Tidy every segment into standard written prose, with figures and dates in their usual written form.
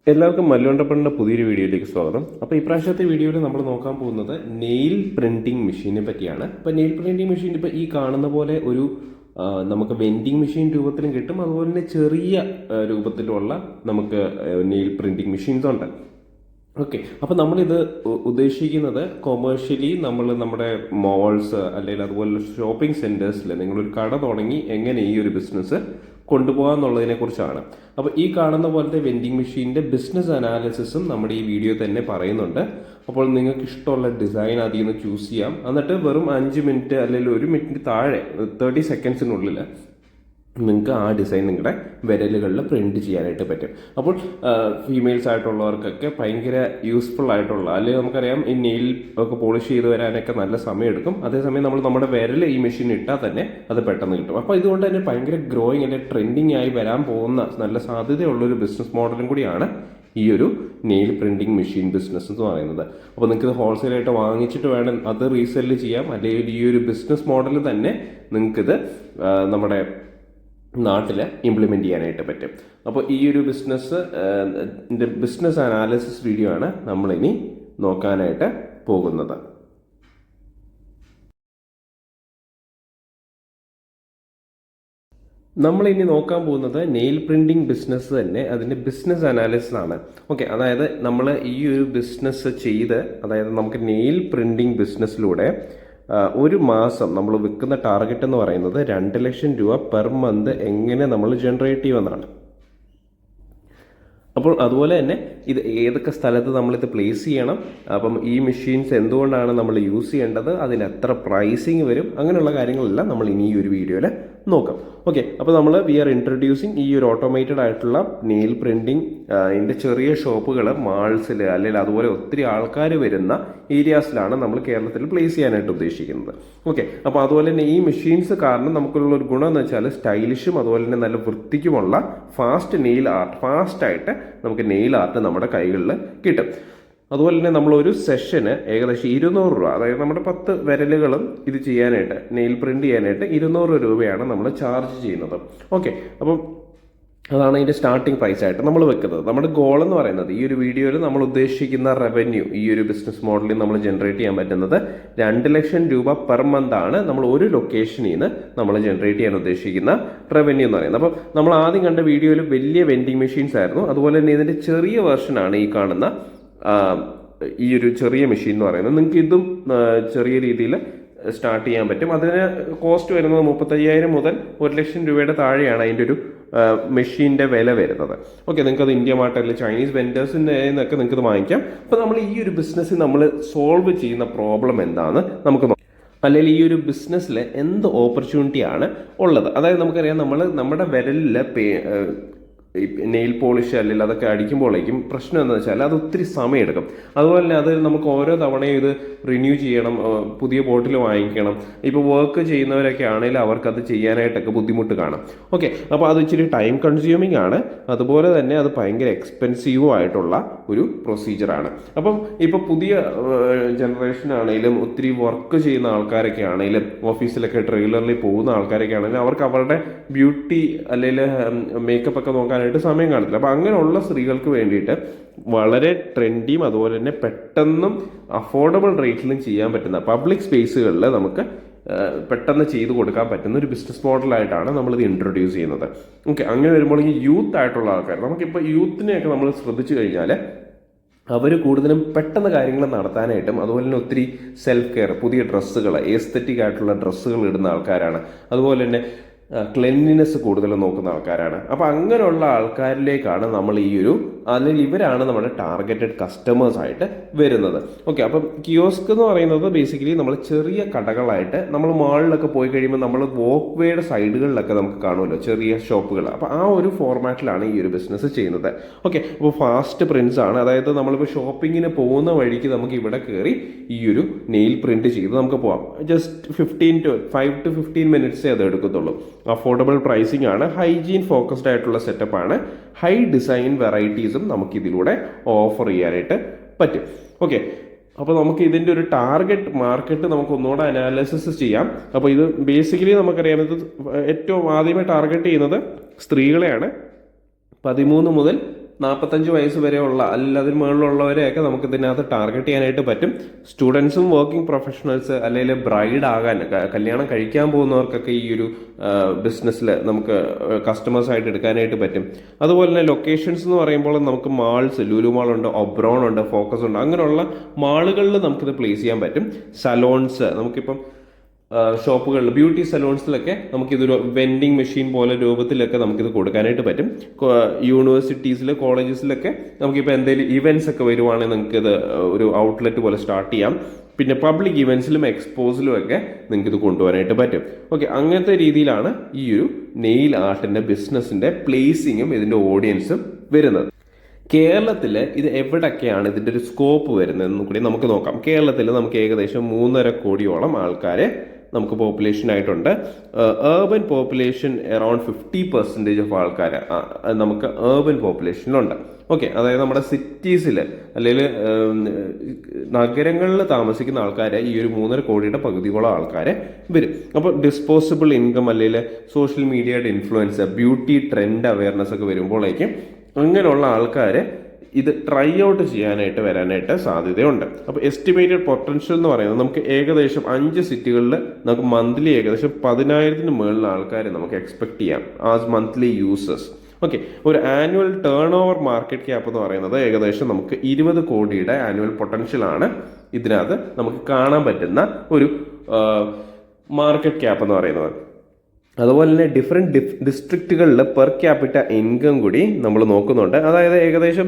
എല്ലാവർക്കും മല്ലുകൊണ്ടപ്പണിൻ്റെ പുതിയൊരു വീഡിയോയിലേക്ക് സ്വാഗതം. അപ്പോൾ ഇപ്രാവശ്യത്തെ വീഡിയോയിൽ നമ്മൾ നോക്കാൻ പോകുന്നത് നെയിൽ പ്രിൻറ്റിംഗ് മെഷീനെ പറ്റിയാണ്. അപ്പോൾ നെയിൽ പ്രിൻറ്റിംഗ് മെഷീൻ ഇപ്പോൾ ഈ കാണുന്ന പോലെ ഒരു നമുക്ക് വെൻഡിങ് മെഷീൻ രൂപത്തിലും കിട്ടും, അതുപോലെ തന്നെ ചെറിയ രൂപത്തിലുള്ള നമുക്ക് നെയിൽ പ്രിൻറ്റിംഗ് മെഷീൻസ് ഉണ്ട്. ഓക്കെ, അപ്പോൾ നമ്മളിത് ഉദ്ദേശിക്കുന്നത് കൊമേഴ്ഷ്യലി നമ്മുടെ മോൾസ് അല്ലെങ്കിൽ അതുപോലെ ഷോപ്പിംഗ് സെൻറ്റേഴ്സിൽ നിങ്ങളൊരു കട തുടങ്ങി എങ്ങനെ ഈ ഒരു ബിസിനസ് കൊണ്ടുപോകാമെന്നുള്ളതിനെ കുറിച്ചാണ്. അപ്പോൾ ഈ കാണുന്ന പോലത്തെ വെൻഡിങ് മെഷീൻ്റെ ബിസിനസ് അനാലിസിസും നമ്മുടെ ഈ വീഡിയോ തന്നെ പറയുന്നുണ്ട്. അപ്പോൾ നിങ്ങൾക്ക് ഇഷ്ടമുള്ള ഡിസൈൻ അതിൽ നിന്ന് ചൂസ് ചെയ്യാം. എന്നിട്ട് വെറും 5 മിനിറ്റ് അല്ലെങ്കിൽ 1 മിനിറ്റ് താഴെ 30 സെക്കൻഡ്സിനുള്ളിൽ നിങ്ങൾക്ക് ആ ഡിസൈൻ നിങ്ങളുടെ വിരലുകളിൽ പ്രിൻറ്റ് ചെയ്യാനായിട്ട് പറ്റും. അപ്പോൾ ഫീമെയിൽസ് ആയിട്ടുള്ളവർക്കൊക്കെ ഭയങ്കര യൂസ്ഫുൾ ആയിട്ടുള്ള, അല്ലെങ്കിൽ നമുക്കറിയാം ഈ നെയിൽ ഒക്കെ പോളിഷ് ചെയ്ത് വരാനൊക്കെ നല്ല സമയമെടുക്കും. അതേസമയം നമ്മൾ നമ്മുടെ വിരൽ ഈ മെഷീൻ ഇട്ടാൽ തന്നെ അത് പെട്ടെന്ന് കിട്ടും. അപ്പോൾ ഇതുകൊണ്ട് തന്നെ ഭയങ്കര ഗ്രോയിങ് അല്ലെങ്കിൽ ട്രെൻഡിങ് ആയി വരാൻ പോകുന്ന നല്ല സാധ്യതയുള്ളൊരു ബിസിനസ് മോഡലും കൂടിയാണ് ഈ ഒരു നെയിൽ പ്രിൻറ്റിംഗ് മെഷീൻ ബിസിനസ് എന്ന് പറയുന്നത്. അപ്പോൾ നിങ്ങൾക്ക് ഹോൾസെയിലായിട്ട് വാങ്ങിച്ചിട്ട് വേണം അത് റീസെല്ല് ചെയ്യാം, അല്ലെങ്കിൽ ഈ ഒരു ബിസിനസ് മോഡൽ തന്നെ നിങ്ങൾക്കിത് നമ്മുടെ നാട്ടിൽ ഇംപ്ലിമെൻ്റ് ചെയ്യാനായിട്ട് പറ്റും. അപ്പോൾ ഈ ഒരു ബിസിനസ് അനാലിസിസ് വീഡിയോ ആണ് നമ്മളിനി നോക്കാനായിട്ട് പോകുന്നത്. നമ്മളിനി നോക്കാൻ പോകുന്നത് നെയിൽ പ്രിൻറ്റിംഗ് ബിസിനസ് തന്നെ, അതിൻ്റെ ബിസിനസ് അനാലിസിസ് ആണ്. ഓക്കെ, അതായത് നമ്മൾ ഈ ഒരു ബിസിനസ് ചെയ്ത്, അതായത് നമുക്ക് നെയിൽ പ്രിൻറ്റിംഗ് ബിസിനസ്സിലൂടെ ഒരു മാസം നമ്മൾ വിൽക്കുന്ന ടാർഗറ്റ് എന്ന് പറയുന്നത് 2 ലക്ഷം രൂപ പെർ മന്ത് എങ്ങനെ നമ്മൾ ജനറേറ്റ് ചെയ്യുമെന്നാണ്. അപ്പോൾ അതുപോലെ തന്നെ ഇത് ഏതൊക്കെ സ്ഥലത്ത് നമ്മളിത് പ്ലേസ് ചെയ്യണം, അപ്പം ഈ മെഷീൻസ് എന്തുകൊണ്ടാണ് നമ്മൾ യൂസ് ചെയ്യേണ്ടത്, അതിന് എത്ര പ്രൈസിങ് വരും, അങ്ങനെയുള്ള കാര്യങ്ങളെല്ലാം നമ്മൾ ഇനി ഈ ഒരു വീഡിയോയിൽ നോക്കാം. ഓക്കെ, അപ്പോൾ വി ആർ ഇൻട്രൊഡ്യൂസിങ് ഈ ഒരു ഓട്ടോമേറ്റഡ് ആയിട്ടുള്ള നെയിൽ പ്രിൻറ്റിംഗ് ഇതിൻ്റെ ചെറിയ ഷോപ്പുകൾ മാൾസിൽ അല്ലെങ്കിൽ അതുപോലെ ഒത്തിരി ആൾക്കാർ വരുന്ന ഏരിയാസിലാണ് നമ്മൾ കേരളത്തിൽ പ്ലേസ് ചെയ്യാനായിട്ട് ഉദ്ദേശിക്കുന്നത്. ഓക്കെ, അപ്പോൾ അതുപോലെ തന്നെ ഈ മെഷീൻസ് കാരണം നമുക്കുള്ള ഒരു ഗുണം എന്ന് വെച്ചാൽ സ്റ്റൈലിഷും അതുപോലെ തന്നെ നല്ല വൃത്തിക്കുമുള്ള ഫാസ്റ്റായിട്ട് നമുക്ക് നെയിൽ ആർട്ട് നമ്മുടെ കൈകളിൽ കിട്ടും. അതുപോലെ തന്നെ നമ്മളൊരു സെഷന് ഏകദേശം 200 രൂപ, അതായത് നമ്മുടെ 10 വിരലുകളും ഇത് ചെയ്യാനായിട്ട്, നെയിൽ പ്രിൻറ്റ് ചെയ്യാനായിട്ട് 200 രൂപയാണ് നമ്മൾ ചാർജ് ചെയ്യുന്നത്. ഓക്കെ, അപ്പം അതാണ് ഇതിൻ്റെ സ്റ്റാർട്ടിംഗ് പ്രൈസ് ആയിട്ട് നമ്മൾ വെക്കുന്നത്. നമ്മുടെ ഗോൾ എന്ന് പറയുന്നത് ഈ ഒരു വീഡിയോയിൽ നമ്മൾ ഉദ്ദേശിക്കുന്ന റവന്യൂ, ഈ ഒരു ബിസിനസ് മോഡലിൽ നമ്മൾ ജനറേറ്റ് ചെയ്യാൻ പറ്റുന്നത് 2 ലക്ഷം രൂപ പെർ മന്ത് ആണ്. നമ്മൾ ഒരു ലൊക്കേഷനിൽ നിന്ന് നമ്മൾ ജനറേറ്റ് ചെയ്യാൻ ഉദ്ദേശിക്കുന്ന റവന്യൂ എന്ന് പറയുന്നത്. അപ്പം നമ്മൾ ആദ്യം കണ്ട വീഡിയോയിൽ വലിയ വെൻഡിങ് മെഷീൻസ് ആയിരുന്നു. അതുപോലെ തന്നെ ഇതിൻ്റെ ചെറിയ വെർഷനാണ് ഈ കാണുന്ന ഈ ഒരു ചെറിയ മെഷീൻ എന്ന് പറയുന്നത്. നിങ്ങൾക്ക് ഇതും ചെറിയ രീതിയിൽ സ്റ്റാർട്ട് ചെയ്യാൻ പറ്റും. അതിന് കോസ്റ്റ് വരുന്നത് 35,000 മുതൽ 1 ലക്ഷം രൂപയുടെ താഴെയാണ് അതിൻ്റെ ഒരു മെഷീൻ്റെ വില വരുന്നത്. ഓക്കെ, നിങ്ങൾക്ക് അത് ഇന്ത്യ മാർട്ട് അല്ലെങ്കിൽ ചൈനീസ് വെൻഡേഴ്സിൻ്റെ നിന്നൊക്കെ നിങ്ങൾക്ക് ഇത് വാങ്ങിക്കാം. അപ്പോൾ നമ്മൾ ഈ ഒരു ബിസിനസ്സിൽ നമ്മൾ സോൾവ് ചെയ്യുന്ന പ്രോബ്ലം എന്താണെന്ന് നമുക്ക് നോക്കാം, അല്ലെങ്കിൽ ഈ ഒരു ബിസിനസ്സിൽ എന്ത് ഓപ്പർച്യൂണിറ്റിയാണ് ഉള്ളത്. അതായത് നമുക്കറിയാം നമ്മുടെ വിരലിൽ നെയിൽ പോളിഷ് അല്ലെങ്കിൽ അതൊക്കെ അടിക്കുമ്പോഴേക്കും പ്രശ്നം എന്താണെന്ന് വെച്ചാൽ അത് ഒത്തിരി സമയമെടുക്കും. അതുപോലെ തന്നെ അത് നമുക്ക് ഓരോ തവണയും ഇത് റിന്യൂ ചെയ്യണം, പുതിയ ബോട്ടിൽ വാങ്ങിക്കണം. ഇപ്പോൾ വർക്ക് ചെയ്യുന്നവരൊക്കെ ആണെങ്കിൽ അവർക്കത് ചെയ്യാനായിട്ടൊക്കെ ബുദ്ധിമുട്ട് കാണാം. ഓക്കെ, അപ്പോൾ അത് ഇച്ചിരി ടൈം കൺസ്യൂമിങ് ആണ്, അതുപോലെ തന്നെ അത് ഭയങ്കര എക്സ്പെൻസീവും ആയിട്ടുള്ള ഒരു പ്രൊസീജിയറാണ്. അപ്പം ഇപ്പോൾ പുതിയ ജനറേഷൻ ആണെങ്കിലും ഒത്തിരി വർക്ക് ചെയ്യുന്ന ആൾക്കാരൊക്കെ ആണെങ്കിലും ഓഫീസിലൊക്കെ റെഗുലർലി പോകുന്ന ആൾക്കാരൊക്കെ ആണെങ്കിലും അവർക്ക് അവരുടെ ബ്യൂട്ടി അല്ലെങ്കിൽ മേക്കപ്പ് ഒക്കെ നോക്കാൻ സമയം കാണത്തില്ല. അപ്പം അങ്ങനെയുള്ള സ്ത്രീകൾക്ക് വേണ്ടിയിട്ട് വളരെ ട്രെൻഡിയും അതുപോലെ തന്നെ പെട്ടെന്നും അഫോർഡബിൾ റേറ്റിലും ചെയ്യാൻ പറ്റുന്ന പബ്ലിക് സ്പേസുകളിൽ നമുക്ക് പെട്ടെന്ന് ചെയ്തു കൊടുക്കാൻ പറ്റുന്ന ഒരു ബിസിനസ് മോഡലായിട്ടാണ് നമ്മളിത് ഇൻട്രൊഡ്യൂസ് ചെയ്യുന്നത്. ഓക്കെ, അങ്ങനെ വരുമ്പോൾ ഈ യൂത്ത് ആയിട്ടുള്ള ആൾക്കാർ, നമുക്കിപ്പോൾ യൂത്തിനെയൊക്കെ നമ്മൾ ശ്രദ്ധിച്ചു കഴിഞ്ഞാൽ അവർ കൂടുതലും പെട്ടെന്ന് കാര്യങ്ങൾ നടത്താനായിട്ടും അതുപോലെ തന്നെ ഒത്തിരി സെൽഫ് കെയർ, പുതിയ ഡ്രസ്സുകൾ, എസ്തെറ്റിക് ആയിട്ടുള്ള ഡ്രസ്സുകൾ ഇടുന്ന ആൾക്കാരാണ്. അതുപോലെ തന്നെ ക്ലെൻലിനെസ് കൂടുതൽ നോക്കുന്ന ആൾക്കാരാണ്. അപ്പോൾ അങ്ങനെയുള്ള ആൾക്കാരിലേക്കാണ് നമ്മൾ അല്ലെങ്കിൽ ഇവരാണ് നമ്മുടെ ടാർഗറ്റഡ് കസ്റ്റമേഴ്സ് ആയിട്ട് വരുന്നത്. ഓക്കെ, അപ്പം കിയോസ്ക് എന്ന് പറയുന്നത് ബേസിക്കലി നമ്മൾ ചെറിയ കടകളായിട്ട്, നമ്മൾ മാളിലൊക്കെ പോയി കഴിയുമ്പോൾ നമ്മൾ വോക്ക് വേയുടെ സൈഡുകളിലൊക്കെ നമുക്ക് കാണുമല്ലോ ചെറിയ ഷോപ്പുകൾ. അപ്പോൾ ആ ഒരു ഫോർമാറ്റിലാണ് ഈ ഒരു ബിസിനസ് ചെയ്യുന്നത്. ഓക്കെ, അപ്പോൾ ഫാസ്റ്റ് പ്രിൻസ് ആണ്, അതായത് നമ്മളിപ്പോൾ ഷോപ്പിങ്ങിന് പോകുന്ന വഴിക്ക് നമുക്ക് ഇവിടെ കയറി ഈ ഒരു നെയിൽ പ്രിൻറ്റ് ചെയ്ത് നമുക്ക് പോകാം. ജസ്റ്റ് 5 to 15 മിനിറ്റ്സേ അത് എടുക്കത്തുള്ളൂ. അഫോർഡബിൾ പ്രൈസിംഗ് ആണ്, ഹൈജീൻ ഫോക്കസ്ഡ് ആയിട്ടുള്ള സെറ്റപ്പാണ്, ഹൈ ഡിസൈൻ വെറൈറ്റീസും നമുക്ക് ഇതിലൂടെ ഓഫർ ചെയ്യാനായിട്ട് പറ്റും. ഓക്കെ, അപ്പോൾ നമുക്ക് ഇതിൻ്റെ ഒരു ടാർഗറ്റ് മാർക്കറ്റ് നമുക്ക് ഒന്നുകൂടെ അനാലിസിസ് ചെയ്യാം. അപ്പോൾ ഇത് ബേസിക്കലി നമുക്കറിയാം, ഇത് ഏറ്റവും ആദ്യമേ ടാർഗറ്റ് ചെയ്യുന്നത് സ്ത്രീകളെയാണ്. 13 മുതൽ 45 വയസ്സ് വരെയുള്ള അല്ലെങ്കിൽ അതിന് മുകളിലുള്ളവരെയൊക്കെ നമുക്ക് ഇതിനകത്ത് ടാർഗറ്റ് ചെയ്യാനായിട്ട് പറ്റും. സ്റ്റുഡൻസും വർക്കിംഗ് പ്രൊഫഷണൽസ് അല്ലെങ്കിൽ ബ്രൈഡ് ആകാൻ കല്യാണം കഴിക്കാൻ പോകുന്നവർക്കൊക്കെ ഈ ഒരു ബിസിനസ്സിൽ നമുക്ക് കസ്റ്റമേഴ്സ് ആയിട്ട് എടുക്കാനായിട്ട് പറ്റും. അതുപോലെ തന്നെ ലൊക്കേഷൻസ് എന്ന് പറയുമ്പോൾ നമുക്ക് മാൾസ്, ലുലു മാൾ ഉണ്ട്, ഒബ്രോൺ ഉണ്ട്, ഫോക്കസ് ഉണ്ട്, അങ്ങനെയുള്ള മാളുകളിൽ നമുക്കിത് പ്ലേസ് ചെയ്യാൻ പറ്റും. സലോൺസ്, നമുക്കിപ്പം ഷോപ്പുകളിൽ ബ്യൂട്ടി സലോൺസിലൊക്കെ നമുക്കിതൊരു വെൻഡിങ് മെഷീൻ പോലെ രൂപത്തിലൊക്കെ നമുക്കിത് കൊടുക്കാനായിട്ട് പറ്റും. യൂണിവേഴ്സിറ്റീസിൽ, കോളേജസിലൊക്കെ നമുക്കിപ്പോൾ എന്തെങ്കിലും ഇവൻറ്റ്സ് ഒക്കെ വരുവാണെങ്കിൽ നിങ്ങൾക്കിത് ഒരു ഔട്ട്ലെറ്റ് പോലെ സ്റ്റാർട്ട് ചെയ്യാം. പിന്നെ പബ്ലിക് ഇവൻറ്റ്സിലും എക്സ്പോസിലും ഒക്കെ നിങ്ങൾക്കിത് കൊണ്ടുപോകാനായിട്ട് പറ്റും. ഓക്കെ, അങ്ങനത്തെ രീതിയിലാണ് ഈ ഒരു നെയിൽ ആർട്ടിൻ്റെ ബിസിനസ്സിൻ്റെ പ്ലേസിങ്ങും ഇതിൻ്റെ ഓഡിയൻസും വരുന്നത്. കേരളത്തിൽ ഇത് എവിടെയൊക്കെയാണ് ഇതിൻ്റെ ഒരു സ്കോപ്പ് വരുന്നതെന്നും കൂടി നമുക്ക് നോക്കാം. കേരളത്തിൽ നമുക്ക് ഏകദേശം 3.5 കോടിയോളം ആൾക്കാരെ നമുക്ക് പോപ്പുലേഷൻ ആയിട്ടുണ്ട്. ഏർബൻ പോപ്പുലേഷൻ അറൌണ്ട് 50% ഓഫ് ആൾക്കാർ നമുക്ക് ഏർബൻ പോപ്പുലേഷനിലുണ്ട്. ഓക്കെ, അതായത് നമ്മുടെ സിറ്റീസിൽ അല്ലെങ്കിൽ നഗരങ്ങളിൽ താമസിക്കുന്ന ആൾക്കാരെ ഈ ഒരു 3.5 കോടിയുടെ പകുതിയോളം ആൾക്കാരെ വരും. അപ്പോൾ ഡിസ്പോസിബിൾ ഇൻകം അല്ലെങ്കിൽ സോഷ്യൽ മീഡിയയുടെ ഇൻഫ്ലുവൻസ്, ബ്യൂട്ടി ട്രെൻഡ് അവയർനെസ് ഒക്കെ വരുമ്പോഴേക്കും അങ്ങനെയുള്ള ആൾക്കാരെ ഇത് ട്രൈ ഔട്ട് ചെയ്യാനായിട്ട് വരാനായിട്ട് സാധ്യതയുണ്ട്. അപ്പോൾ എസ്റ്റിമേറ്റഡ് പൊട്ടൻഷ്യൽ എന്ന് പറയുന്നത് നമുക്ക് ഏകദേശം 5 സിറ്റികളിൽ നമുക്ക് മന്ത്ലി ഏകദേശം 10,000-ന് മുകളിൽ ആൾക്കാരെ നമുക്ക് എക്സ്പെക്ട് ചെയ്യാം ആസ് മന്ത്ലി യൂസേഴ്സ്. ഓക്കെ, ഒരു annual turn over market cap എന്ന് പറയുന്നത് ഏകദേശം നമുക്ക് 20 കോടിയുടെ ആനുവൽ പൊട്ടൻഷ്യലാണ് ഇതിനകത്ത് നമുക്ക് കാണാൻ പറ്റുന്ന ഒരു മാർക്കറ്റ് ക്യാപ്പ് എന്ന് പറയുന്നത്. അതുപോലെ തന്നെ ഡിഫറെൻറ്റ് ഡിസ്ട്രിക്റ്റുകളിൽ പെർ ക്യാപിറ്റ ഇൻകം കൂടി നമ്മൾ നോക്കുന്നുണ്ട്. അതായത് ഏകദേശം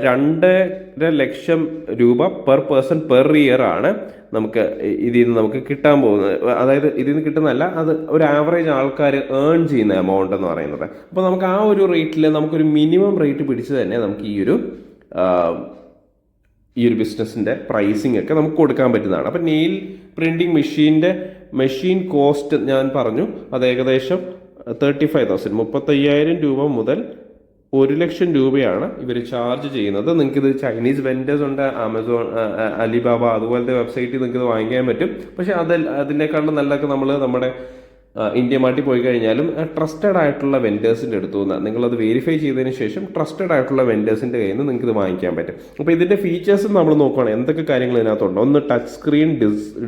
2.5 ലക്ഷം രൂപ പെർ പേഴ്സൺ പെർ ഇയർ ആണ് നമുക്ക് ഇതിൽ നിന്ന് നമുക്ക് കിട്ടാൻ പോകുന്നത്. അതായത് ഇതിൽ നിന്ന് കിട്ടുന്നതല്ല, അത് ഒരു ആവറേജ് ആൾക്കാർ ഏൺ ചെയ്യുന്ന എമൗണ്ട് എന്ന് പറയുന്നത്. അപ്പോൾ നമുക്ക് ആ ഒരു റേറ്റിൽ നമുക്കൊരു മിനിമം റേറ്റ് പിടിച്ച് തന്നെ നമുക്ക് ഈ ഒരു ബിസിനസ്സിൻ്റെ പ്രൈസിങ് ഒക്കെ നമുക്ക് കൊടുക്കാൻ പറ്റുന്നതാണ്. അപ്പം നെയിൽ പ്രിൻറ്റിങ് മെഷീൻ കോസ്റ്റ് ഞാൻ പറഞ്ഞു, അത് ഏകദേശം 35,000 35,000 രൂപ മുതൽ 1 ലക്ഷം രൂപയാണ് ഇവർ ചാർജ് ചെയ്യുന്നത്. നിങ്ങൾക്കിത് ചൈനീസ് വെൻഡേഴ്സ് ഉണ്ട്, ആമസോൺ, അലിബാബ അതുപോലത്തെ വെബ്സൈറ്റിൽ നിങ്ങൾക്കിത് വാങ്ങിക്കാൻ പറ്റും. പക്ഷേ അതിനേക്കാളും നല്ലതൊക്കെ നമ്മൾ നമ്മുടെ ഇന്ത്യ മാറ്റി പോയി കഴിഞ്ഞാലും ട്രസ്റ്റഡ് ആയിട്ടുള്ള വെൻഡേഴ്സിൻ്റെ അടുത്തു നിന്ന് നിങ്ങളത് വെരിഫൈ ചെയ്തതിന് ശേഷം ട്രസ്റ്റഡ് ആയിട്ടുള്ള വെൻഡേഴ്സിൻ്റെ കയ്യിൽ നിന്ന് നിങ്ങൾക്ക് ഇത് വാങ്ങിക്കാൻ പറ്റും. അപ്പോൾ ഇതിൻ്റെ ഫീച്ചേഴ്സ് നമ്മൾ നോക്കുകയാണെങ്കിൽ എന്തൊക്കെ കാര്യങ്ങൾ ഇതിനകത്തുണ്ട്. ഒന്ന് ടച്ച് സ്ക്രീൻ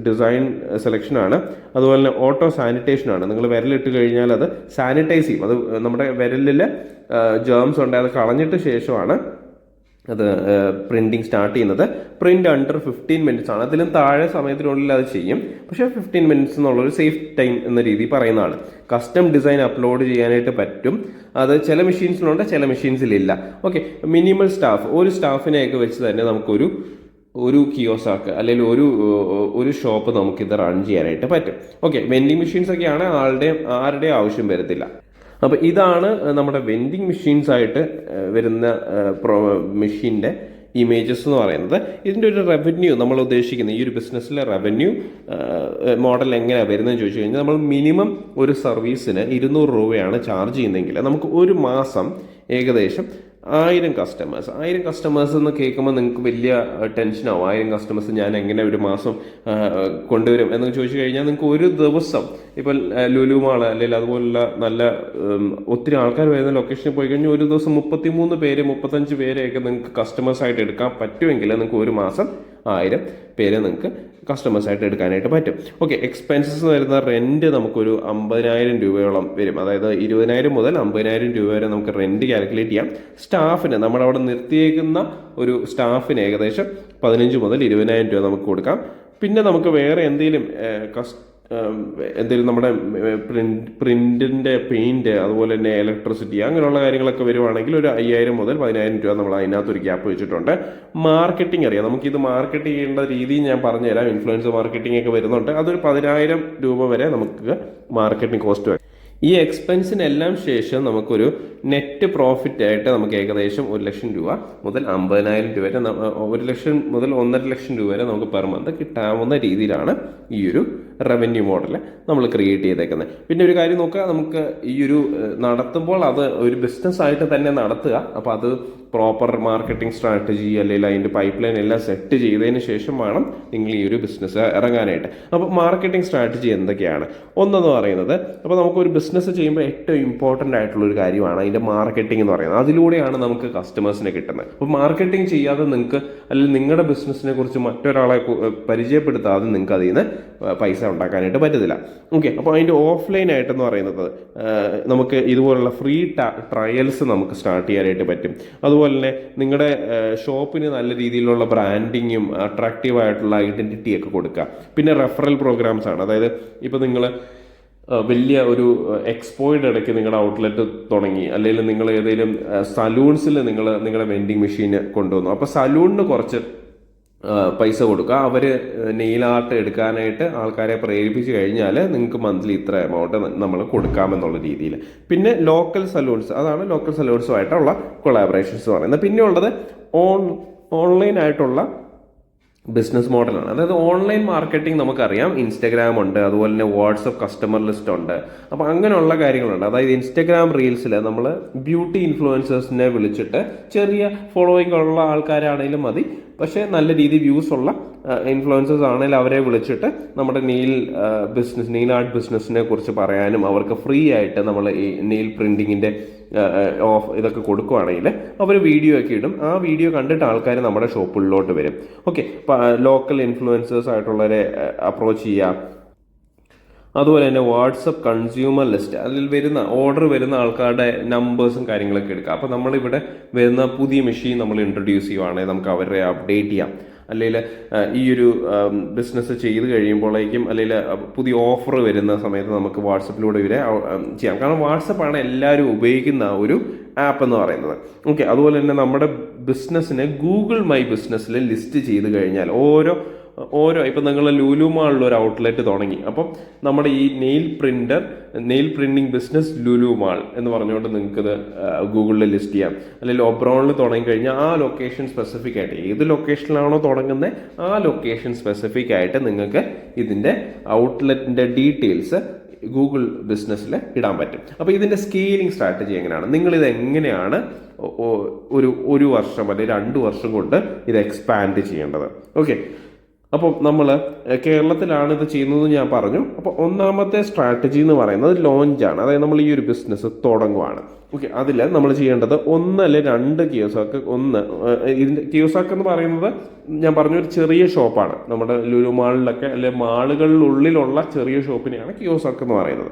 ഡിസൈൻ സെലക്ഷനാണ്, അതുപോലെ തന്നെ ഓട്ടോ സാനിറ്റേഷനാണ്. നിങ്ങൾ വിരലിട്ട് കഴിഞ്ഞാൽ അത് സാനിറ്റൈസ് ചെയ്യും. അത് നമ്മുടെ വിരലിൽ ജേംസ് ഉണ്ട്, അത് കളഞ്ഞിട്ട് ശേഷമാണ് അത് പ്രിൻറ്റിങ് സ്റ്റാർട്ട് ചെയ്യുന്നത്. പ്രിൻ്റ് അണ്ടർ 15 മിനിറ്റ്സ് ആണ്. അതിലും താഴെ സമയത്തിനുള്ളിൽ അത് ചെയ്യും, പക്ഷേ 15 മിനിറ്റ്സ് എന്നുള്ളൊരു സേഫ് ടൈം എന്ന രീതി പറയുന്നതാണ്. കസ്റ്റം ഡിസൈൻ അപ്ലോഡ് ചെയ്യാനായിട്ട് പറ്റും. അത് ചില മെഷീൻസിലുണ്ട്, ചില മെഷീൻസിലില്ല. ഓക്കെ, മിനിമൽ സ്റ്റാഫ്, ഒരു സ്റ്റാഫിനെയൊക്കെ വെച്ച് തന്നെ ഒരു കിയോസാക്ക് അല്ലെങ്കിൽ ഒരു ഷോപ്പ് നമുക്കിത് റൺ ചെയ്യാനായിട്ട് പറ്റും. ഓക്കെ, വെൻഡിങ് മെഷീൻസ് ഒക്കെയാണ് ആരുടെ ആവശ്യം വരത്തില്ല. അപ്പോൾ ഇതാണ് നമ്മുടെ വെൻഡിങ് മെഷീൻസ് ആയിട്ട് വരുന്ന മെഷീൻ്റെ ഇമേജസ് എന്ന് പറയുന്നത്. ഇതിൻ്റെ ഒരു റവന്യൂ നമ്മൾ ഉദ്ദേശിക്കുന്നത്, ഈ ഒരു ബിസിനസ്സിലെ റവന്യൂ മോഡൽ എങ്ങനെയാണ് വരുന്നതെന്ന് ചോദിച്ചു കഴിഞ്ഞാൽ നമ്മൾ മിനിമം ഒരു സർവീസിന് 200 രൂപയാണ് ചാർജ് ചെയ്യുന്നതെങ്കിൽ നമുക്ക് ഒരു മാസം ഏകദേശം 1000 കസ്റ്റമേഴ്സ് എന്ന് കേൾക്കുമ്പോൾ നിങ്ങൾക്ക് വലിയ ടെൻഷനാവും. 1000 കസ്റ്റമേഴ്സ് ഞാൻ എങ്ങനെ ഒരു മാസം കൊണ്ടുവരും എന്ന് ചോദിച്ചു കഴിഞ്ഞാൽ നിങ്ങൾക്ക് ഒരു ദിവസം ഇപ്പം ലുലു മാൾ അല്ലെങ്കിൽ അതുപോലുള്ള നല്ല ഒത്തിരി ആൾക്കാർ വരുന്ന ലൊക്കേഷനിൽ പോയി കഴിഞ്ഞാൽ ഒരു ദിവസം 33 പേര് 35 പേരെയൊക്കെ നിങ്ങൾക്ക് കസ്റ്റമേഴ്സായിട്ട് എടുക്കാൻ പറ്റുമെങ്കിൽ നിങ്ങൾക്ക് ഒരു മാസം 1000 പേരെ നിങ്ങൾക്ക് കസ്റ്റമേഴ്സായിട്ട് എടുക്കാനായിട്ട് പറ്റും. ഓക്കെ, എക്സ്പെൻസസ് വരുന്ന റെൻറ്റ് നമുക്കൊരു 50,000 രൂപയോളം വരും. അതായത് 20,000 മുതൽ 50,000 രൂപ വരെ നമുക്ക് റെൻറ്റ് കാൽക്കുലേറ്റ് ചെയ്യാം. സ്റ്റാഫിന് നമ്മളവിടെ നിർത്തിയേക്കുന്ന ഒരു സ്റ്റാഫിന് ഏകദേശം 15 മുതൽ 20,000 രൂപ നമുക്ക് കൊടുക്കാം. പിന്നെ നമുക്ക് വേറെ എന്തെങ്കിലും നമ്മുടെ പ്രിന്റിന്റെ പെയിന്റ്, അതുപോലെ തന്നെ ഇലക്ട്രിസിറ്റി, അങ്ങനെയുള്ള കാര്യങ്ങളൊക്കെ വരുവാണെങ്കിൽ ഒരു 5,000 മുതൽ 10,000 രൂപ നമ്മൾ അതിനകത്തൊരു ഗ്യാപ്പ് വെച്ചിട്ടുണ്ട്. മാർക്കറ്റിംഗ് അറിയാം, നമുക്കിത് മാർക്കറ്റ് ചെയ്യേണ്ട രീതി ഞാൻ പറഞ്ഞുതരാം. ഇൻഫ്ലുവൻസർ മാർക്കറ്റിംഗ് ഒക്കെ വരുന്നുണ്ട്. അതൊരു 10,000 രൂപ വരെ നമുക്ക് മാർക്കറ്റിംഗ് കോസ്റ്റ് വരും. ഈ എക്സ്പെൻസിനെല്ലാം ശേഷം നമുക്കൊരു നെറ്റ് പ്രോഫിറ്റ് ആയിട്ട് നമുക്ക് ഏകദേശം 1 ലക്ഷം രൂപ മുതൽ 50,000 രൂപ വരെ 1 ലക്ഷം മുതൽ 1.5 ലക്ഷം രൂപ വരെ നമുക്ക് പെർ മന്ത് കിട്ടാവുന്ന രീതിയിലാണ് ഈ ഒരു റവന്യൂ മോഡൽ നമ്മൾ ക്രിയേറ്റ് ചെയ്തേക്കുന്നത്. പിന്നെ ഒരു കാര്യം നോക്കുക, നമുക്ക് ഈ ഒരു നടത്തുമ്പോൾ അത് ഒരു ബിസിനസ്സായിട്ട് തന്നെ നടത്തുക. അപ്പോൾ അത് പ്രോപ്പർ മാർക്കറ്റിംഗ് സ്ട്രാറ്റജി അല്ലെങ്കിൽ അതിൻ്റെ പൈപ്പ് ലൈൻ എല്ലാം സെറ്റ് ചെയ്തതിന് ശേഷം വേണം നിങ്ങൾ ഈ ഒരു ബിസിനസ് ഇറങ്ങാനായിട്ട്. അപ്പോൾ മാർക്കറ്റിംഗ് സ്ട്രാറ്റജി എന്തൊക്കെയാണ്? ഒന്നെന്ന് പറയുന്നത്, അപ്പോൾ നമുക്കൊരു ബിസിനസ് ചെയ്യുമ്പോൾ ഏറ്റവും ഇമ്പോർട്ടൻ്റ് ആയിട്ടുള്ള ഒരു കാര്യമാണ് അതിൻ്റെ മാർക്കറ്റിംഗ് എന്ന് പറയുന്നത്. അതിലൂടെയാണ് നമുക്ക് കസ്റ്റമേഴ്സിനെ കിട്ടുന്നത്. അപ്പോൾ മാർക്കറ്റിംഗ് ചെയ്യാതെ നിങ്ങൾക്ക് അല്ലെങ്കിൽ നിങ്ങളുടെ ബിസിനസ്സിനെ കുറിച്ച് മറ്റൊരാളെ പരിചയപ്പെടുത്താതെ നിങ്ങൾക്ക് അതിൽ നിന്ന് പൈസ ഉണ്ടാക്കാനായിട്ട് പറ്റത്തില്ല. ഓക്കെ, അപ്പോൾ അതിൻ്റെ ഓഫ്ലൈൻ ആയിട്ടെന്ന് പറയുന്നത് നമുക്ക് ഇതുപോലുള്ള ഫ്രീ ട്രയൽസ് നമുക്ക് സ്റ്റാർട്ട് ചെയ്യാനായിട്ട് പറ്റും. അതുപോലെ തന്നെ നിങ്ങളുടെ ഷോപ്പിന് നല്ല രീതിയിലുള്ള ബ്രാൻഡിങ്ങും അട്രാക്റ്റീവ് ആയിട്ടുള്ള ഐഡൻറ്റിറ്റി ഒക്കെ കൊടുക്കുക. പിന്നെ റെഫറൽ പ്രോഗ്രാംസ് ആണ്. അതായത് ഇപ്പോൾ നിങ്ങൾ വലിയ ഒരു എക്സ്പോയുടെ ഇടയ്ക്ക് നിങ്ങളുടെ ഔട്ട്ലെറ്റ് തുടങ്ങി, അല്ലെങ്കിൽ നിങ്ങൾ ഏതെങ്കിലും സലൂൺസിൽ നിങ്ങളുടെ വെൻഡിങ് മെഷീൻ കൊണ്ടുവന്നു. അപ്പോൾ സലൂണിന് കുറച്ച് പൈസ കൊടുക്കുക. അവർ നെയിൽ ആർട്ട് എടുക്കാനായിട്ട് ആൾക്കാരെ പ്രേരിപ്പിച്ച് കഴിഞ്ഞാൽ നിങ്ങൾക്ക് മന്ത്ലി ഇത്ര എമൗണ്ട് നമ്മൾ കൊടുക്കാമെന്നുള്ള രീതിയിൽ. പിന്നെ ലോക്കൽ സലൂൺസ്, അതാണ് ലോക്കൽ സലൂൺസുമായിട്ടുള്ള കൊളാബറേഷൻസ് പറയുന്നത്. പിന്നെ ഉള്ളത് ഓൺലൈൻ ആയിട്ടുള്ള ബിസിനസ് മോഡലാണ്. അതായത് ഓൺലൈൻ മാർക്കറ്റിംഗ് നമുക്കറിയാം, ഇൻസ്റ്റഗ്രാം ഉണ്ട്, അതുപോലെ തന്നെ വാട്സപ്പ് കസ്റ്റമർ ലിസ്റ്റ് ഉണ്ട്. അപ്പോൾ അങ്ങനെയുള്ള കാര്യങ്ങളുണ്ട്. അതായത് ഇൻസ്റ്റഗ്രാം റീൽസിൽ നമ്മൾ ബ്യൂട്ടി ഇൻഫ്ലുവൻസേഴ്സിനെ വിളിച്ചിട്ട്, ചെറിയ ഫോളോയിങ് ഉള്ള ആൾക്കാരാണെങ്കിലും മതി, പക്ഷേ നല്ല രീതിയിൽ വ്യൂസ് ഉള്ള ഇൻഫ്ലുവൻസേഴ്സ് ആണെങ്കിൽ അവരെ വിളിച്ചിട്ട് നമ്മുടെ നെയിൽ ആർട്ട് ബിസിനസ്സിനെ കുറിച്ച് പറയാനും അവർക്ക് ഫ്രീ ആയിട്ട് നമ്മൾ ഈ നെയിൽ പ്രിന്റിങ്ങിൻ്റെ ഇതൊക്കെ കൊടുക്കുകയാണെങ്കിൽ അവർ വീഡിയോ ഒക്കെ ഇടും. ആ വീഡിയോ കണ്ടിട്ട് ആൾക്കാർ നമ്മുടെ ഷോപ്പുകളിലോട്ട് വരും. ഓക്കെ, ലോക്കൽ ഇൻഫ്ലുവൻസേഴ്സ് ആയിട്ടുള്ളവരെ അപ്രോച്ച് ചെയ്യുക. അതുപോലെ തന്നെ വാട്സപ്പ് കൺസ്യൂമർ ലിസ്റ്റ്, അതിൽ ഓർഡർ വരുന്ന ആൾക്കാരുടെ നമ്പേഴ്സും കാര്യങ്ങളൊക്കെ എടുക്കുക. അപ്പോൾ നമ്മളിവിടെ വരുന്ന പുതിയ മെഷീൻ നമ്മൾ ഇൻട്രൊഡ്യൂസ് ചെയ്യുവാണെങ്കിൽ നമുക്ക് അവരെ അപ്ഡേറ്റ് ചെയ്യാം. അല്ലെങ്കിൽ ഈ ഒരു ബിസിനസ് ചെയ്ത് കഴിയുമ്പോഴേക്കും, അല്ലെങ്കിൽ പുതിയ ഓഫർ വരുന്ന സമയത്ത് നമുക്ക് വാട്സപ്പിലൂടെ ഇവരെ ചെയ്യാം. കാരണം വാട്സപ്പാണ് എല്ലാവരും ഉപയോഗിക്കുന്ന ഒരു ആപ്പ് എന്ന് പറയുന്നത്. ഓക്കെ, അതുപോലെ തന്നെ നമ്മുടെ ബിസിനസ്സിനെ ഗൂഗിൾ മൈ ബിസിനസ്സിൽ ലിസ്റ്റ് ചെയ്ത് കഴിഞ്ഞാൽ ഓരോ ഇപ്പം നിങ്ങൾ ലുലു മാളിൽ ഒരു ഔട്ട്ലെറ്റ് തുടങ്ങി, അപ്പം നമ്മുടെ ഈ nail printing business Lulu mall എന്ന് പറഞ്ഞുകൊണ്ട് നിങ്ങൾക്കിത് ഗൂഗിളിൽ ലിസ്റ്റ് ചെയ്യാം. അല്ലെങ്കിൽ ഒബ്രോണിൽ തുടങ്ങി കഴിഞ്ഞാൽ ആ ലൊക്കേഷൻ സ്പെസിഫിക് ആയിട്ട്, ഏത് ലൊക്കേഷനിലാണോ തുടങ്ങുന്നത് ആ ലൊക്കേഷൻ സ്പെസിഫിക് ആയിട്ട് നിങ്ങൾക്ക് ഇതിൻ്റെ ഔട്ട്ലെറ്റിൻ്റെ ഡീറ്റെയിൽസ് ഗൂഗിൾ ബിസിനസ്സിൽ ഇടാൻ പറ്റും. അപ്പോൾ ഇതിൻ്റെ സ്കെയിലിംഗ് സ്ട്രാറ്റജി എങ്ങനെയാണ്, നിങ്ങളിത് എങ്ങനെയാണ് ഒരു വർഷം അല്ലെങ്കിൽ 2 വർഷം കൊണ്ട് ഇത് എക്സ്പാൻഡ് ചെയ്യേണ്ടത്? ഓക്കെ, അപ്പം നമ്മൾ കേരളത്തിലാണ് ഇത് ചെയ്യുന്നത് ഞാൻ പറഞ്ഞു. അപ്പോൾ ഒന്നാമത്തെ സ്ട്രാറ്റജി എന്ന് പറയുന്നത് ലോഞ്ചാണ്. അതായത് നമ്മൾ ഈ ഒരു ബിസിനസ് തുടങ്ങുവാണ്. ഓക്കെ, അതിൽ നമ്മൾ ചെയ്യേണ്ടത് 1 അല്ലെങ്കിൽ 2 കിയോസ്ക്. ഇതിൻ്റെ കിയോസ്ക് എന്ന് പറയുന്നത് ഞാൻ പറഞ്ഞൊരു ചെറിയ ഷോപ്പാണ്. നമ്മുടെ ലുലു മാളിലൊക്കെ അല്ലെങ്കിൽ മാളുകളിലുള്ളിലുള്ള ചെറിയ ഷോപ്പിനെയാണ് കിയോസ്ക് എന്ന് പറയുന്നത്.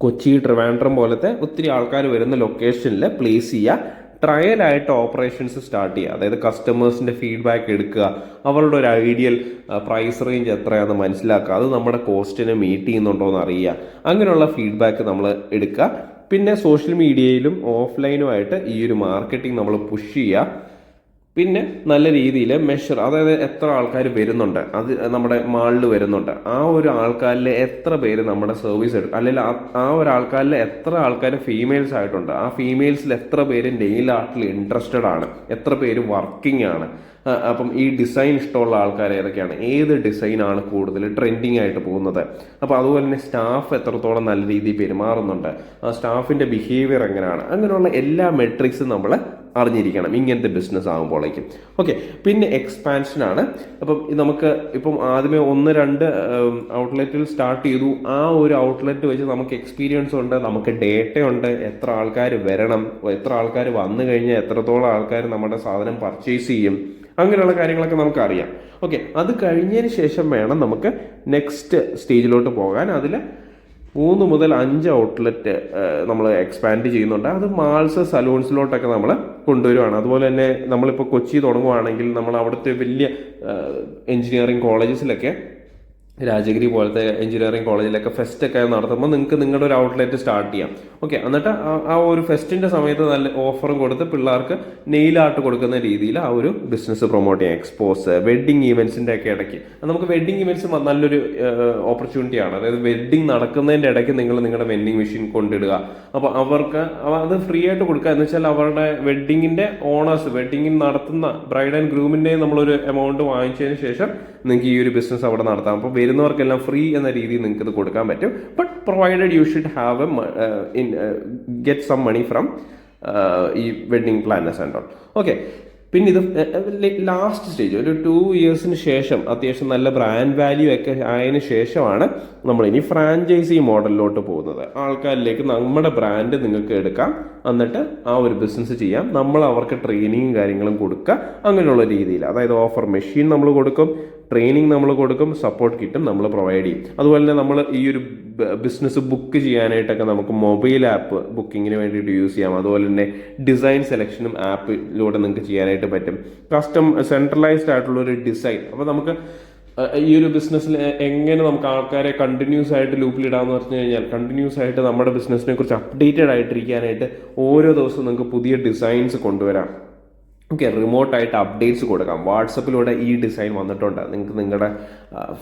കൊച്ചി, ട്രിവാൻഡ്രം പോലത്തെ ഒത്തിരി ആൾക്കാർ വരുന്ന ലൊക്കേഷനിൽ പ്ലേസ് ചെയ്യുക. ട്രയലായിട്ട് ഓപ്പറേഷൻസ് സ്റ്റാർട്ട് ചെയ്യുക. അതായത് കസ്റ്റമേഴ്സിൻ്റെ ഫീഡ്ബാക്ക് എടുക്കുക, അവരുടെ ഒരു ഐഡിയൽ പ്രൈസ് റേഞ്ച് എത്രയാണെന്ന് മനസ്സിലാക്കുക, അത് നമ്മുടെ കോസ്റ്റിനെ മീറ്റ് ചെയ്യുന്നുണ്ടോ എന്ന് അറിയുക. അങ്ങനെയുള്ള ഫീഡ്ബാക്ക് നമ്മൾ എടുക്കുക. പിന്നെ സോഷ്യൽ മീഡിയയിലും ഓഫ്ലൈനുമായിട്ട് ഈ ഒരു മാർക്കറ്റിംഗ് നമ്മൾ പുഷ് ചെയ്യുക. പിന്നെ നല്ല രീതിയിൽ മെഷർ, അതായത് എത്ര ആൾക്കാർ വരുന്നുണ്ട്, അത് നമ്മുടെ മാളിൽ വരുന്നുണ്ട്, ആ ഒരു ആൾക്കാരിൽ എത്ര പേര് നമ്മുടെ സർവീസ് എടുക്കും, അല്ലെങ്കിൽ ആ ഒരു ആൾക്കാരിൽ എത്ര ആൾക്കാർ ഫീമെയിൽസ് ആയിട്ടുണ്ട്, ആ ഫീമെയിൽസിൽ എത്ര പേര് നെയിൽ ആർട്ടിൽ ഇൻട്രസ്റ്റഡ് ആണ്, എത്ര പേര് വർക്കിംഗ് ആണ്. അപ്പം ഈ ഡിസൈൻ ഇഷ്ടമുള്ള ആൾക്കാർ ഏതൊക്കെയാണ്, ഏത് ഡിസൈനാണ് കൂടുതൽ ട്രെൻഡിങ് ആയിട്ട് പോകുന്നത്. അപ്പോൾ അതുപോലെ തന്നെ സ്റ്റാഫ് എത്രത്തോളം നല്ല രീതിയിൽ പെരുമാറുന്നുണ്ട്, ആ സ്റ്റാഫിൻ്റെ ബിഹേവിയർ എങ്ങനെയാണ്, അങ്ങനെയുള്ള എല്ലാ മെട്രിക്സും നമ്മൾ അറിഞ്ഞിരിക്കണം ഇങ്ങനത്തെ ബിസിനസ് ആകുമ്പോഴേക്കും. ഓക്കെ, പിന്നെ എക്സ്പാൻഷനാണ്. അപ്പം നമുക്ക് ഇപ്പം ആദ്യമേ 1-2 ഔട്ട്ലെറ്റിൽ സ്റ്റാർട്ട് ചെയ്തു. ആ ഒരു ഔട്ട്ലെറ്റ് വെച്ച് നമുക്ക് എക്സ്പീരിയൻസ് ഉണ്ട്, നമുക്ക് ഡേറ്റ ഉണ്ട്, എത്ര ആൾക്കാർ വരണം, എത്ര ആൾക്കാർ വന്നു കഴിഞ്ഞാൽ എത്രത്തോളം ആൾക്കാർ നമ്മുടെ സാധനം പർച്ചേസ് ചെയ്യും, അങ്ങനെയുള്ള കാര്യങ്ങളൊക്കെ നമുക്കറിയാം. ഓക്കെ, അത് കഴിഞ്ഞതിന് ശേഷം വേണം നമുക്ക് നെക്സ്റ്റ് സ്റ്റേജിലോട്ട് പോകാൻ. അതിൽ 3 മുതൽ 5 ഔട്ട്ലെറ്റ് നമ്മൾ എക്സ്പാൻഡ് ചെയ്യുന്നുണ്ട്. അത് മാൾസ്, സലൂൺസിലോട്ടൊക്കെ നമ്മൾ കൊണ്ടുവരുവാണ്. അതുപോലെ തന്നെ നമ്മളിപ്പോൾ കൊച്ചി തുടങ്ങുവാണെങ്കിൽ നമ്മൾ അവിടുത്തെ വലിയ എഞ്ചിനീയറിംഗ് കോളേജസിലൊക്കെ, രാജഗിരി പോലത്തെ എഞ്ചിനീയറിംഗ് കോളേജിലൊക്കെ ഫെസ്റ്റൊക്കെ നടത്തുമ്പോൾ നിങ്ങൾക്ക് നിങ്ങളുടെ ഒരു ഔട്ട്ലെറ്റ് സ്റ്റാർട്ട് ചെയ്യാം. ഓക്കെ, എന്നിട്ട് ആ ഒരു ഫെസ്റ്റിൻ്റെ സമയത്ത് നല്ല ഓഫറും കൊടുത്ത് പിള്ളേർക്ക് നെയിൽ ആർട്ട് കൊടുക്കുന്ന രീതിയിൽ ആ ഒരു ബിസിനസ് പ്രൊമോട്ട് ചെയ്യാം. എക്സ്പോസ്, വെഡ്ഡിങ് ഈവൻസിൻ്റെ ഒക്കെ ഇടയ്ക്ക് നമുക്ക് വെഡ്ഡിങ് ഈവൻറ്റ്സ് നല്ലൊരു ഓപ്പർച്യൂണിറ്റിയാണ്. അതായത് വെഡ്ഡിങ് നടക്കുന്നതിൻ്റെ ഇടയ്ക്ക് നിങ്ങൾ നിങ്ങളുടെ വെൻഡിങ് മെഷീൻ കൊണ്ടിടുക. അപ്പോൾ അവർക്ക് അത് ഫ്രീ ആയിട്ട് കൊടുക്കുക. എന്ന് വെച്ചാൽ അവരുടെ വെഡ്ഡിങ്ങിൻ്റെ ഓണേഴ്സ്, വെഡ്ഡിങ്ങിൽ നടത്തുന്ന ബ്രൈഡ് ആൻഡ് ഗ്രൂമിൻ്റെ നമ്മളൊരു എമൗണ്ട് വാങ്ങിച്ചതിന് ശേഷം നിങ്ങൾക്ക് ഈ ഒരു ബിസിനസ് അവിടെ നടത്താം. അപ്പോൾ വരുന്നവർക്കെല്ലാം ഫ്രീ എന്ന രീതിയിൽ നിങ്ങൾക്ക് ഇത് കൊടുക്കാൻ പറ്റും. But provided you should have get some money from ഈ wedding planners and all. Okay, പിന്നെ ഇത് ലാസ്റ്റ് സ്റ്റേജ് ഒരു 2 ഇയേഴ്സിന് ശേഷം അത്യാവശ്യം നല്ല ബ്രാൻഡ് വാല്യൂ ഒക്കെ ആയതിനു ശേഷമാണ് നമ്മളിനി ഫ്രാഞ്ചൈസി മോഡലിലോട്ട് പോകുന്നത്. ആൾക്കാരിലേക്ക് നമ്മുടെ ബ്രാൻഡ് നിങ്ങൾക്ക് എടുക്കാം, എന്നിട്ട് ആ ഒരു ബിസിനസ് ചെയ്യാം. നമ്മൾ അവർക്ക് ട്രെയിനിങ്ങും കാര്യങ്ങളും കൊടുക്കുക, അങ്ങനെയുള്ള രീതിയിൽ. അതായത് ഓഫർ മെഷീൻ നമ്മൾ കൊടുക്കും, ട്രെയിനിങ് നമ്മൾ കൊടുക്കും, സപ്പോർട്ട് കിറ്റും നമ്മൾ പ്രൊവൈഡ് ചെയ്യും. അതുപോലെ തന്നെ നമ്മൾ ഈ ഒരു ബിസിനസ് ബുക്ക് ചെയ്യാനായിട്ടൊക്കെ നമുക്ക് മൊബൈൽ ആപ്പ് ബുക്കിങ്ങിന് വേണ്ടിയിട്ട് യൂസ് ചെയ്യാം. അതുപോലെ തന്നെ ഡിസൈൻ സെലക്ഷനും ആപ്പിലൂടെ നിങ്ങൾക്ക് ചെയ്യാനായിട്ട് പറ്റും. സെൻട്രലൈസ്ഡ് ആയിട്ടുള്ള ഒരു ഡിസൈൻ. അപ്പോൾ നമുക്ക് ഈ ഒരു ബിസിനസ്സിൽ എങ്ങനെ നമുക്ക് ആൾക്കാരെ കണ്ടിന്യൂസ് ആയിട്ട് ലൂപ്പിലിടാമെന്ന് പറഞ്ഞു കഴിഞ്ഞാൽ, കണ്ടിന്യൂസ് ആയിട്ട് നമ്മുടെ ബിസിനസ്സിനെ കുറിച്ച് അപ്ഡേറ്റഡ് ആയിട്ടിരിക്കാനായിട്ട് ഓരോ ദിവസവും നിങ്ങൾക്ക് പുതിയ ഡിസൈൻസ് കൊണ്ടുവരാം. ഓക്കെ, റിമോട്ടായിട്ട് അപ്ഡേറ്റ്സ് കൊടുക്കാം. വാട്സപ്പിലൂടെ ഈ ഡിസൈൻ വന്നിട്ടുണ്ട്, നിങ്ങൾക്ക് നിങ്ങളുടെ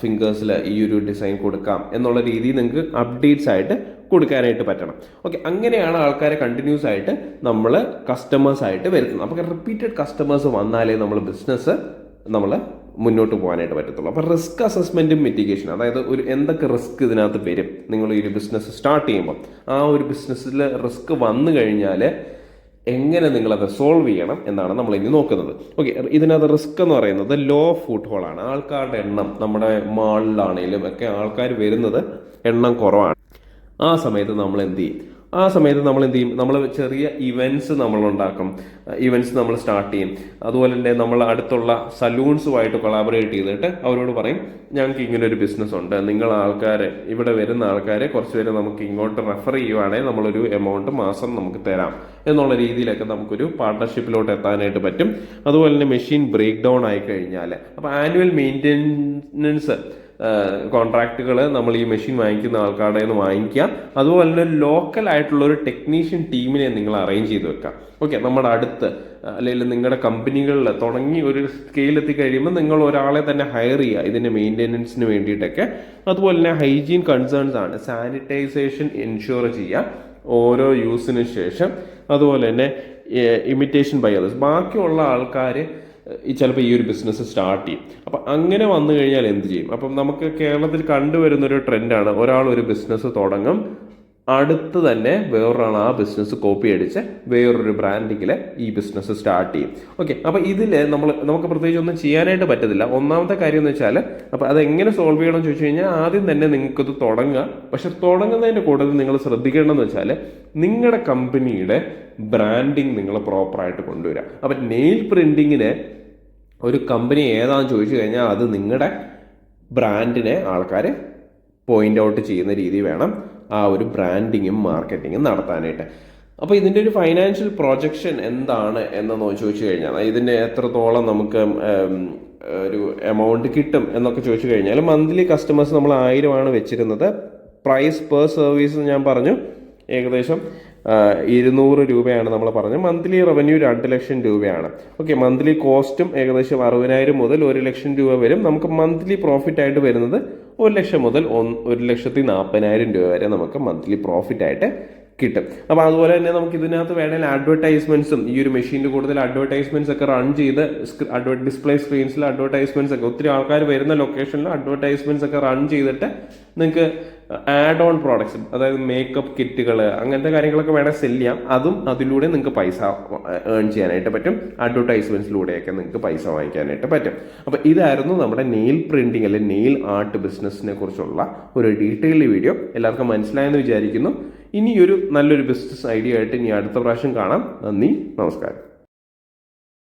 ഫിംഗേഴ്സിൽ ഈ ഒരു ഡിസൈൻ കൊടുക്കാം എന്നുള്ള രീതിയിൽ നിങ്ങൾക്ക് അപ്ഡേറ്റ്സ് ആയിട്ട് കൊടുക്കാനായിട്ട് പറ്റണം. ഓക്കെ, അങ്ങനെയാണ് ആൾക്കാരെ കണ്ടിന്യൂസ് ആയിട്ട് നമ്മൾ കസ്റ്റമേഴ്സായിട്ട് വരുത്തുന്നത്. അപ്പോൾ റിപ്പീറ്റഡ് കസ്റ്റമേഴ്സ് വന്നാലേ നമ്മൾ മുന്നോട്ട് പോകാനായിട്ട് പറ്റത്തുള്ളൂ. അപ്പോൾ റിസ്ക് അസസ്മെൻറ്റും മിറ്റിഗേഷൻ, അതായത് എന്തൊക്കെ റിസ്ക് ഇതിനകത്ത് വരും നിങ്ങൾ ഈ ഒരു ബിസിനസ് സ്റ്റാർട്ട് ചെയ്യുമ്പോൾ, ആ ഒരു ബിസിനസ്സിൽ റിസ്ക് വന്നു കഴിഞ്ഞാൽ എങ്ങനെ നിങ്ങളത് സോൾവ് ചെയ്യണം എന്നാണ് നമ്മൾ ഇനി നോക്കുന്നത്. ഓക്കെ, ഇതിനകത്ത് റിസ്ക് എന്ന് പറയുന്നത് ലോ ഫുട് ഹോളാണ്. ആൾക്കാരുടെ എണ്ണം നമ്മുടെ മാളിലാണെങ്കിലും ഒക്കെ ആൾക്കാർ വരുന്നത് എണ്ണം കുറവാണ്. ആ സമയത്ത് നമ്മൾ എന്ത് ചെയ്യും? നമ്മൾ ചെറിയ ഇവൻറ്റ്സ് നമ്മളുണ്ടാക്കും, ഇവൻറ്റ്സ് നമ്മൾ സ്റ്റാർട്ട് ചെയ്യും. അതുപോലെ തന്നെ നമ്മൾ അടുത്തുള്ള സലൂൺസുമായിട്ട് കൊളാബറേറ്റ് ചെയ്തിട്ട് അവരോട് പറയും, ഞങ്ങൾക്ക് ഇങ്ങനെ ഒരു ബിസിനസ് ഉണ്ട്, നിങ്ങൾ ഇവിടെ വരുന്ന ആൾക്കാരെ കുറച്ച് പേര് നമുക്ക് ഇങ്ങോട്ട് റെഫർ ചെയ്യുവാണെങ്കിൽ നമ്മളൊരു എമൗണ്ട് മാസം നമുക്ക് തരാം എന്നുള്ള രീതിയിലൊക്കെ നമുക്കൊരു പാർട്ട്ണർഷിപ്പിലോട്ട് എത്താനായിട്ട് പറ്റും. അതുപോലെ തന്നെ മെഷീൻ ബ്രേക്ക് ഡൗൺ ആയി കഴിഞ്ഞാൽ, അപ്പോൾ ആനുവൽ മെയിൻ്റെനൻസ് കോൺട്രാക്റ്റുകൾ നമ്മൾ ഈ മെഷീൻ വാങ്ങിക്കുന്ന ആൾക്കാരുടെ നിന്ന് വാങ്ങിക്കാം. അതുപോലെ തന്നെ ലോക്കൽ ആയിട്ടുള്ള ഒരു ടെക്നീഷ്യൻ ടീമിനെ നിങ്ങൾ അറേഞ്ച് ചെയ്ത് വെക്കാം. ഓക്കെ, നമ്മുടെ അടുത്ത് അല്ലെങ്കിൽ നിങ്ങളുടെ കമ്പനികളിൽ തുടങ്ങി ഒരു സ്കെയിലെത്തി കഴിയുമ്പോൾ നിങ്ങൾ ഒരാളെ തന്നെ ഹയർ ചെയ്യുക ഇതിൻ്റെ മെയിൻ്റെനൻസിന് വേണ്ടിയിട്ടൊക്കെ. അതുപോലെ തന്നെ ഹൈജീൻ കൺസേൺസ് ആണ്, സാനിറ്റൈസേഷൻ എൻഷുർ ചെയ്യുക ഓരോ യൂസിന് ശേഷം. അതുപോലെ തന്നെ ഇമിറ്റേഷൻ ബൈ അതേഴ്സ്, ബാക്കിയുള്ള ആൾക്കാർ ചിലപ്പോൾ ഈ ഒരു ബിസിനസ് സ്റ്റാർട്ട് ചെയ്യും. അപ്പം അങ്ങനെ വന്നു കഴിഞ്ഞാൽ എന്ത് ചെയ്യും? അപ്പം നമുക്ക് കേരളത്തിൽ കണ്ടുവരുന്നൊരു ട്രെൻഡാണ്, ഒരാൾ ഒരു ബിസിനസ് തുടങ്ങും, അടുത്ത് തന്നെ വേറൊരാൾ ആ ബിസിനസ് കോപ്പി അടിച്ച് വേറൊരു ബ്രാൻഡിങ്ങിൽ ഈ ബിസിനസ് സ്റ്റാർട്ട് ചെയ്യും. ഓക്കെ, അപ്പോൾ ഇതിൽ നമുക്ക് പ്രത്യേകിച്ച് ഒന്നും ചെയ്യാനായിട്ട് പറ്റത്തില്ല. ഒന്നാമത്തെ കാര്യം എന്ന് വെച്ചാൽ, അപ്പോൾ അതെങ്ങനെ സോൾവ് ചെയ്യണം എന്ന് ചോദിച്ചു കഴിഞ്ഞാൽ, ആദ്യം തന്നെ നിങ്ങൾക്കത് തുടങ്ങുക. പക്ഷെ തുടങ്ങുന്നതിൻ്റെ കൂടുതൽ നിങ്ങൾ ശ്രദ്ധിക്കേണ്ടതെന്ന് വെച്ചാൽ നിങ്ങളുടെ കമ്പനിയുടെ ബ്രാൻഡിങ് നിങ്ങൾ പ്രോപ്പറായിട്ട് കൊണ്ടുവരിക. അപ്പം നെയിൽ പ്രിൻറ്റിങ്ങിന് ഒരു കമ്പനി ഏതാണെന്ന് ചോദിച്ചു കഴിഞ്ഞാൽ അത് നിങ്ങളുടെ ബ്രാൻഡിനെ ആൾക്കാർ പോയിൻ്റ് ഔട്ട് ചെയ്യുന്ന രീതി വേണം ആ ഒരു ബ്രാൻഡിങ്ങും മാർക്കറ്റിങ്ങും നടത്താനായിട്ട്. അപ്പോൾ ഇതിൻ്റെ ഒരു ഫൈനാൻഷ്യൽ പ്രൊജക്ഷൻ എന്താണ് എന്ന് ചോദിച്ചു കഴിഞ്ഞാൽ, ഇതിൻ്റെ എത്രത്തോളം നമുക്ക് ഒരു എമൗണ്ട് കിട്ടും എന്നൊക്കെ ചോദിച്ചു കഴിഞ്ഞാൽ, മന്ത്ലി കസ്റ്റമേഴ്സ് നമ്മൾ 1000 വെച്ചിരുന്നത്. പ്രൈസ് പെർ സർവീസ് ഞാൻ പറഞ്ഞു ഏകദേശം 200 രൂപയാണ് നമ്മൾ പറഞ്ഞത്. മന്ത്ലി റവന്യൂ 2 ലക്ഷം രൂപയാണ്. ഓക്കെ, മന്ത്ലി കോസ്റ്റും ഏകദേശം 60,000 മുതൽ 1 ലക്ഷം രൂപ വരും. നമുക്ക് മന്ത്ലി പ്രോഫിറ്റ് ആയിട്ട് വരുന്നത് 1 ലക്ഷം മുതൽ 1,40,000 രൂപ വരെ നമുക്ക് മന്ത്ലി പ്രോഫിറ്റ് ആയിട്ട് കിട്ടും. അപ്പോൾ അതുപോലെ തന്നെ നമുക്ക് ഇതിനകത്ത് വേണമെങ്കിൽ അഡ്വർടൈസ്മെന്റ്സും, ഈ ഒരു മെഷീനിൽ കൂടുതൽ അഡ്വർടൈസ്മെന്റ്സ് ഒക്കെ റൺ ചെയ്ത് ഡിസ്പ്ലേ സ്ക്രീൻസിൽ അഡ്വർടൈസ്മെന്റ്സ് ഒക്കെ, ഒത്തിരി ആൾക്കാർ വരുന്ന ലൊക്കേഷനിൽ അഡ്വർടൈസ്മെന്റ്സ് ഒക്കെ റൺ ചെയ്തിട്ട് നിങ്ങൾക്ക് ആഡ് ഓൺ പ്രോഡക്ട്സ്, അതായത് മേക്കപ്പ് കിറ്റുകൾ അങ്ങനത്തെ കാര്യങ്ങളൊക്കെ വേണമെങ്കിൽ സെല് ചെയ്യാം. അതിലൂടെ നിങ്ങൾക്ക് പൈസ ഏൺ ചെയ്യാനായിട്ട് പറ്റും. അഡ്വർടൈസ്മെന്റ്സിലൂടെയൊക്കെ നിങ്ങൾക്ക് പൈസ വാങ്ങിക്കാനായിട്ട് പറ്റും. അപ്പോൾ ഇതായിരുന്നു നമ്മുടെ നെയിൽ പ്രിന്റിംഗ് അല്ലെങ്കിൽ നെയിൽ ആർട്ട് ബിസിനസ്സിനെ കുറിച്ചുള്ള ഒരു ഡീറ്റെയിൽഡ് വീഡിയോ. എല്ലാവർക്കും മനസ്സിലായെന്ന് വിചാരിക്കുന്നു. ഇനിയൊരു നല്ലൊരു ബിസിനസ് ഐഡിയ ആയിട്ട് ഇനി അടുത്ത പ്രാവശ്യം കാണാം. നന്ദി, നമസ്കാരം.